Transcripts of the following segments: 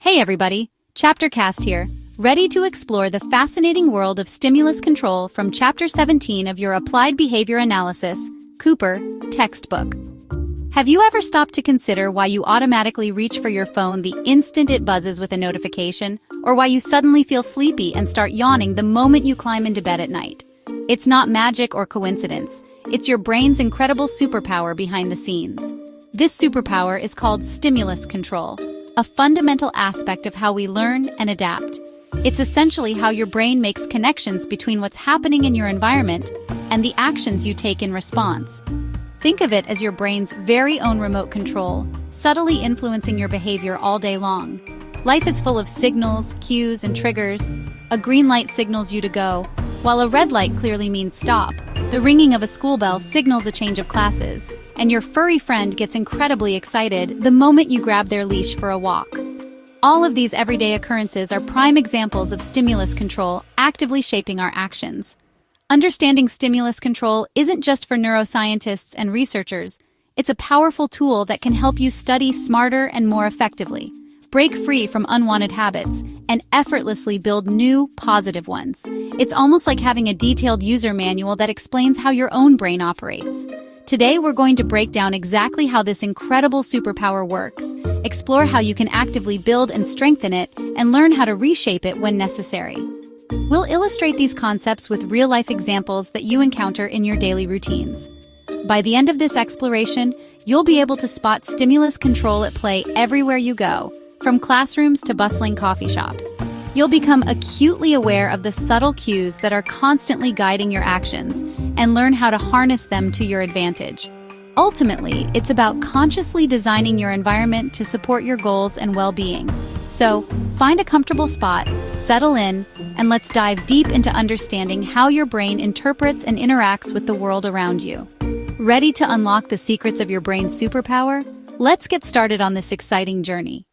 Hey everybody, ChapterCast here, ready to explore the fascinating world of stimulus control from Chapter 17 of your Applied Behavior Analysis, Cooper, textbook. Have you ever stopped to consider why you automatically reach for your phone the instant it buzzes with a notification, or why you suddenly feel sleepy and start yawning the moment you climb into bed at night? It's not magic or coincidence, it's your brain's incredible superpower behind the scenes. This superpower is called stimulus control, a fundamental aspect of how we learn and adapt. It's essentially how your brain makes connections between what's happening in your environment and the actions you take in response. Think of it as your brain's very own remote control, subtly influencing your behavior all day long. Life is full of signals, cues, and triggers. A green light signals you to go, while a red light clearly means stop. The ringing of a school bell signals a change of classes, and your furry friend gets incredibly excited the moment you grab their leash for a walk. All of these everyday occurrences are prime examples of stimulus control actively shaping our actions. Understanding stimulus control isn't just for neuroscientists and researchers. It's a powerful tool that can help you study smarter and more effectively, break free from unwanted habits, and effortlessly build new, positive ones. It's almost like having a detailed user manual that explains how your own brain operates. Today, we're going to break down exactly how this incredible superpower works, explore how you can actively build and strengthen it, and learn how to reshape it when necessary. We'll illustrate these concepts with real-life examples that you encounter in your daily routines. By the end of this exploration, you'll be able to spot stimulus control at play everywhere you go, from classrooms to bustling coffee shops. You'll become acutely aware of the subtle cues that are constantly guiding your actions and learn how to harness them to your advantage. Ultimately, it's about consciously designing your environment to support your goals and well-being. So, find a comfortable spot, settle in, and let's dive deep into understanding how your brain interprets and interacts with the world around you. Ready to unlock the secrets of your brain's superpower? Let's get started on this exciting journey.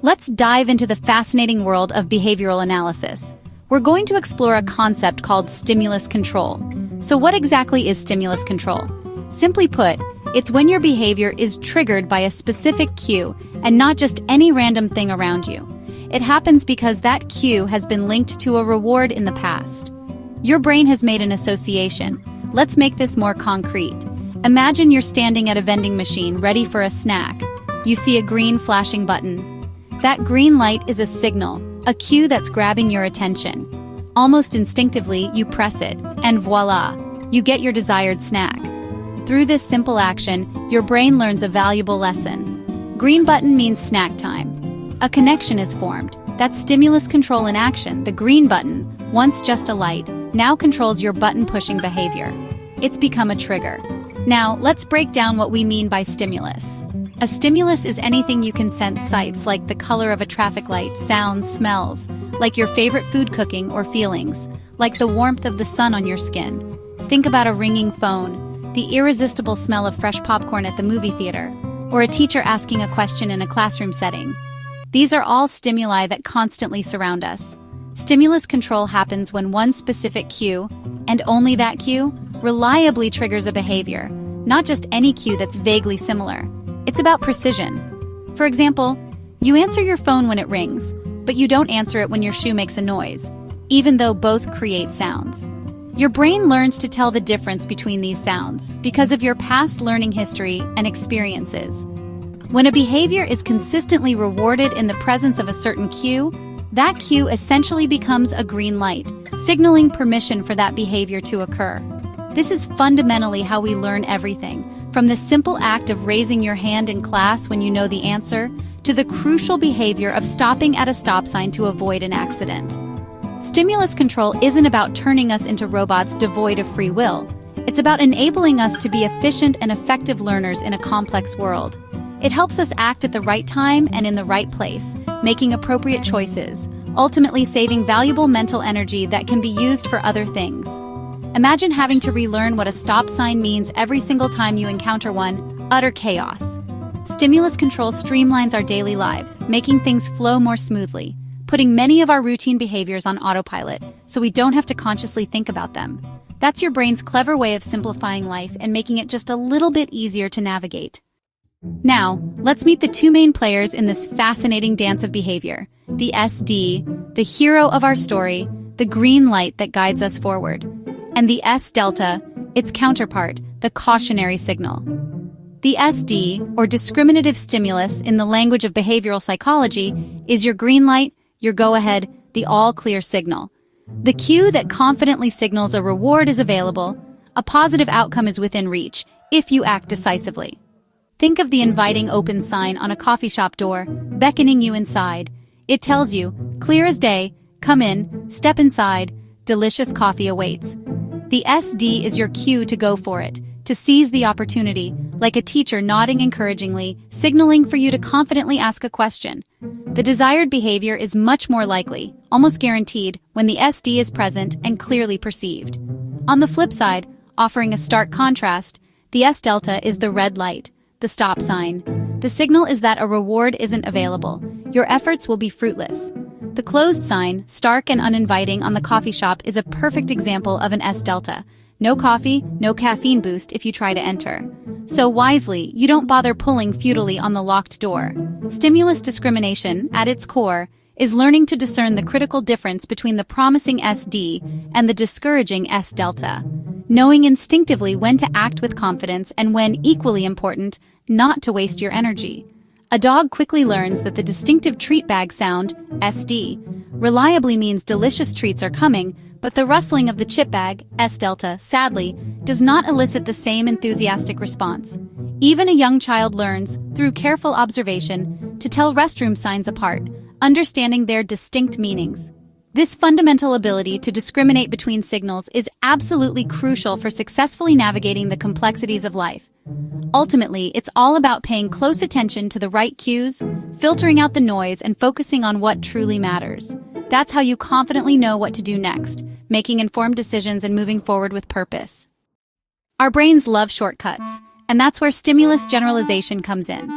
Let's dive into the fascinating world of behavioral analysis. We're going to explore a concept called stimulus control. So what exactly is stimulus control? Simply put, it's when your behavior is triggered by a specific cue and not just any random thing around you. It happens because that cue has been linked to a reward in the past. Your brain has made an association. Let's make this more concrete. Imagine you're standing at a vending machine ready for a snack. You see a green flashing button. That green light is a signal, a cue that's grabbing your attention. Almost instinctively, you press it, and voila, you get your desired snack. Through this simple action, your brain learns a valuable lesson. Green button means snack time. A connection is formed. That's stimulus control in action. The green button, once just a light, now controls your button-pushing behavior. It's become a trigger. Now, let's break down what we mean by stimulus. A stimulus is anything you can sense sights like the color of a traffic light, sounds, smells, like your favorite food cooking or feelings, like the warmth of the sun on your skin. Think about a ringing phone, the irresistible smell of fresh popcorn at the movie theater, or a teacher asking a question in a classroom setting. These are all stimuli that constantly surround us. Stimulus control happens when one specific cue, and only that cue, reliably triggers a behavior, not just any cue that's vaguely similar. It's about precision. For example, you answer your phone when it rings, but you don't answer it when your shoe makes a noise, even though both create sounds. Your brain learns to tell the difference between these sounds because of your past learning history and experiences. When a behavior is consistently rewarded in the presence of a certain cue, that cue essentially becomes a green light, signaling permission for that behavior to occur. This is fundamentally how we learn everything, from the simple act of raising your hand in class when you know the answer, to the crucial behavior of stopping at a stop sign to avoid an accident. Stimulus control isn't about turning us into robots devoid of free will. It's about enabling us to be efficient and effective learners in a complex world. It helps us act at the right time and in the right place, making appropriate choices, ultimately saving valuable mental energy that can be used for other things. Imagine having to relearn what a stop sign means every single time you encounter one. Utter chaos. Stimulus control streamlines our daily lives, making things flow more smoothly, putting many of our routine behaviors on autopilot so we don't have to consciously think about them. That's your brain's clever way of simplifying life and making it just a little bit easier to navigate. Now, let's meet the two main players in this fascinating dance of behavior. The SD, the hero of our story, the green light that guides us forward. And the S delta, its counterpart, the cautionary signal. The SD, or discriminative stimulus in the language of behavioral psychology, is your green light, your go-ahead, the all-clear signal. The cue that confidently signals a reward is available, a positive outcome is within reach, if you act decisively. Think of the inviting open sign on a coffee shop door, beckoning you inside. It tells you, clear as day, come in, step inside, delicious coffee awaits. The SD is your cue to go for it, to seize the opportunity, like a teacher nodding encouragingly, signaling for you to confidently ask a question. The desired behavior is much more likely, almost guaranteed, when the SD is present and clearly perceived. On the flip side, offering a stark contrast, the S delta is the red light, the stop sign. The signal is that a reward isn't available. Your efforts will be fruitless. The closed sign, stark and uninviting on the coffee shop, is a perfect example of an S delta. No coffee, no caffeine boost if you try to enter. So wisely, you don't bother pulling futilely on the locked door. Stimulus discrimination, at its core, is learning to discern the critical difference between the promising SD and the discouraging S delta. Knowing instinctively when to act with confidence and when, equally important, not to waste your energy. A dog quickly learns that the distinctive treat bag sound, SD, reliably means delicious treats are coming, but the rustling of the chip bag, S delta, sadly, does not elicit the same enthusiastic response. Even a young child learns, through careful observation, to tell restroom signs apart, understanding their distinct meanings. This fundamental ability to discriminate between signals is absolutely crucial for successfully navigating the complexities of life. Ultimately, it's all about paying close attention to the right cues, filtering out the noise, and focusing on what truly matters. That's how you confidently know what to do next, making informed decisions and moving forward with purpose. Our brains love shortcuts, and that's where stimulus generalization comes in.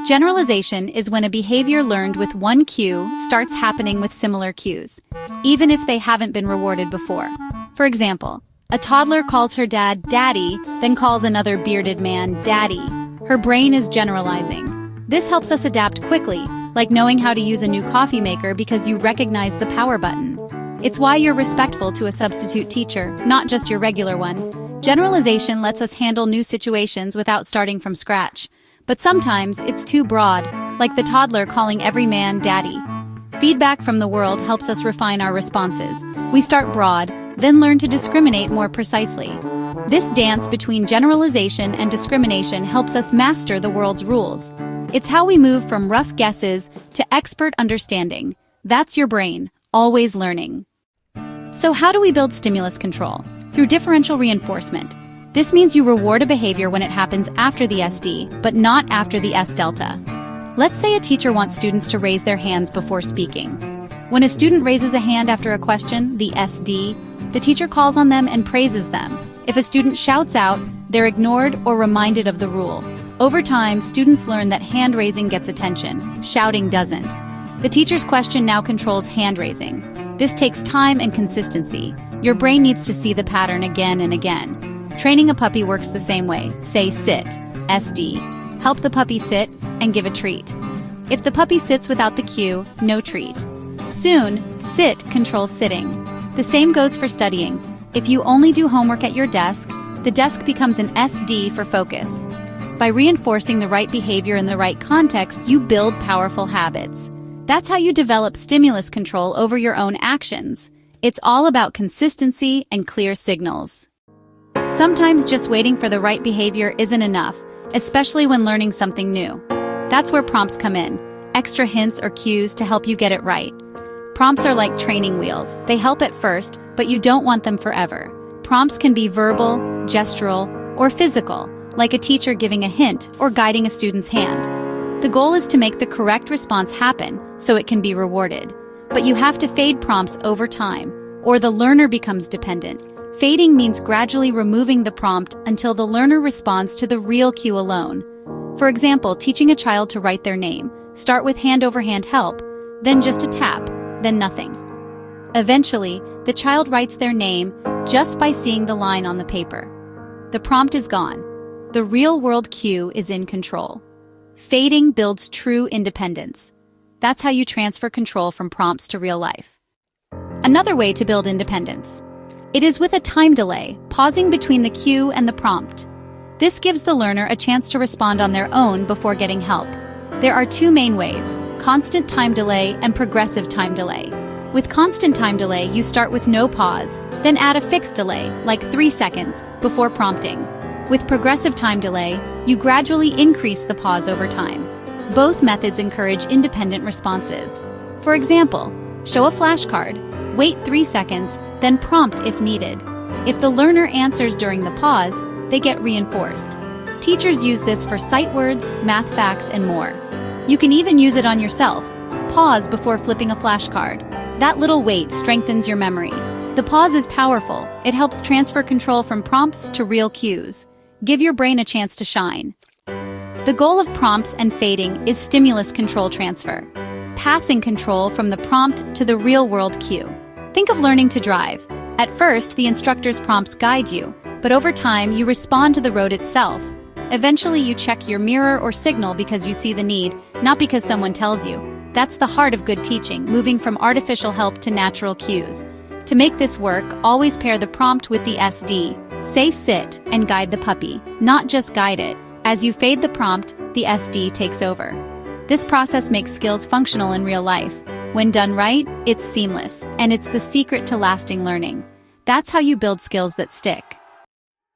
Generalization is when a behavior learned with one cue starts happening with similar cues, even if they haven't been rewarded before. For example, a toddler calls her dad daddy, then calls another bearded man daddy. Her brain is generalizing. This helps us adapt quickly, like knowing how to use a new coffee maker because you recognize the power button. It's why you're respectful to a substitute teacher, not just your regular one. Generalization lets us handle new situations without starting from scratch. But sometimes it's too broad, like the toddler calling every man daddy. Feedback from the world helps us refine our responses. We start broad, then learn to discriminate more precisely. This dance between generalization and discrimination helps us master the world's rules. It's how we move from rough guesses to expert understanding. That's your brain, always learning. So how do we build stimulus control? Through differential reinforcement. This means you reward a behavior when it happens after the SD, but not after the S delta. Let's say a teacher wants students to raise their hands before speaking. When a student raises a hand after a question, the SD, the teacher calls on them and praises them. If a student shouts out, they're ignored or reminded of the rule. Over time, students learn that hand raising gets attention, shouting doesn't. The teacher's question now controls hand raising. This takes time and consistency. Your brain needs to see the pattern again and again. Training a puppy works the same way. Say sit, SD. Help the puppy sit and give a treat. If the puppy sits without the cue, no treat. Soon, sit controls sitting. The same goes for studying. If you only do homework at your desk, the desk becomes an SD for focus. By reinforcing the right behavior in the right context, you build powerful habits. That's how you develop stimulus control over your own actions. It's all about consistency and clear signals. Sometimes just waiting for the right behavior isn't enough, especially when learning something new. That's where prompts come in, extra hints or cues to help you get it right. Prompts are like training wheels. They help at first, but you don't want them forever. Prompts can be verbal, gestural, or physical, like a teacher giving a hint or guiding a student's hand. The goal is to make the correct response happen so it can be rewarded. But you have to fade prompts over time, or the learner becomes dependent. Fading means gradually removing the prompt until the learner responds to the real cue alone. For example, teaching a child to write their name. Start with hand-over-hand help, then just a tap, then nothing. Eventually, the child writes their name just by seeing the line on the paper. The prompt is gone. The real-world cue is in control. Fading builds true independence. That's how you transfer control from prompts to real life. Another way to build independence. It is with a time delay, pausing between the cue and the prompt. This gives the learner a chance to respond on their own before getting help. There are two main ways: constant time delay and progressive time delay. With constant time delay, you start with no pause, then add a fixed delay, like 3 seconds, before prompting. With progressive time delay, you gradually increase the pause over time. Both methods encourage independent responses. For example, show a flashcard, wait 3 seconds, then prompt if needed. If the learner answers during the pause, they get reinforced. Teachers use this for sight words, math facts, and more. You can even use it on yourself. Pause before flipping a flashcard. That little wait strengthens your memory. The pause is powerful. It helps transfer control from prompts to real cues. Give your brain a chance to shine. The goal of prompts and fading is stimulus control transfer, passing control from the prompt to the real-world cue. Think of learning to drive. At first, the instructor's prompts guide you, but over time, you respond to the road itself. Eventually, you check your mirror or signal because you see the need, not because someone tells you. That's the heart of good teaching, moving from artificial help to natural cues. To make this work, always pair the prompt with the SD. Say sit and guide the puppy, not just guide it. As you fade the prompt, the SD takes over. This process makes skills functional in real life. When done right, it's seamless, and it's the secret to lasting learning. That's how you build skills that stick.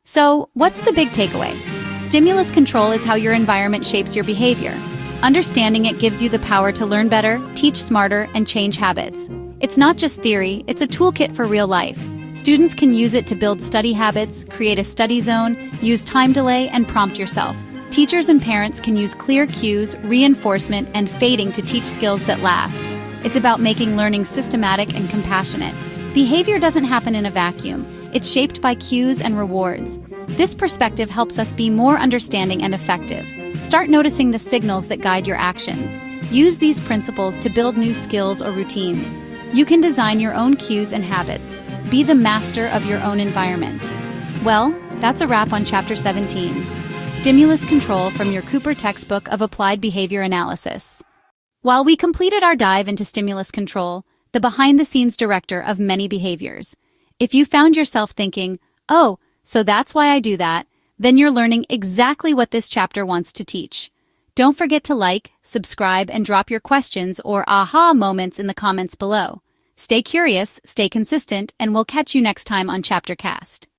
So, what's the big takeaway? Stimulus control is how your environment shapes your behavior. Understanding it gives you the power to learn better, teach smarter, and change habits. It's not just theory, it's a toolkit for real life. Students can use it to build study habits, create a study zone, use time delay, and prompt yourself. Teachers and parents can use clear cues, reinforcement, and fading to teach skills that last. It's about making learning systematic and compassionate. Behavior doesn't happen in a vacuum. It's shaped by cues and rewards. This perspective helps us be more understanding and effective. Start noticing the signals that guide your actions. Use these principles to build new skills or routines. You can design your own cues and habits. Be the master of your own environment. Well, that's a wrap on Chapter 17. Stimulus Control from your Cooper textbook of Applied Behavior Analysis. While we completed our dive into stimulus control, the behind-the-scenes director of many behaviors, if you found yourself thinking, "Oh, so that's why I do that," then you're learning exactly what this chapter wants to teach. Don't forget to like, subscribe, and drop your questions or aha moments in the comments below. Stay curious, stay consistent, and we'll catch you next time on ChapterCast.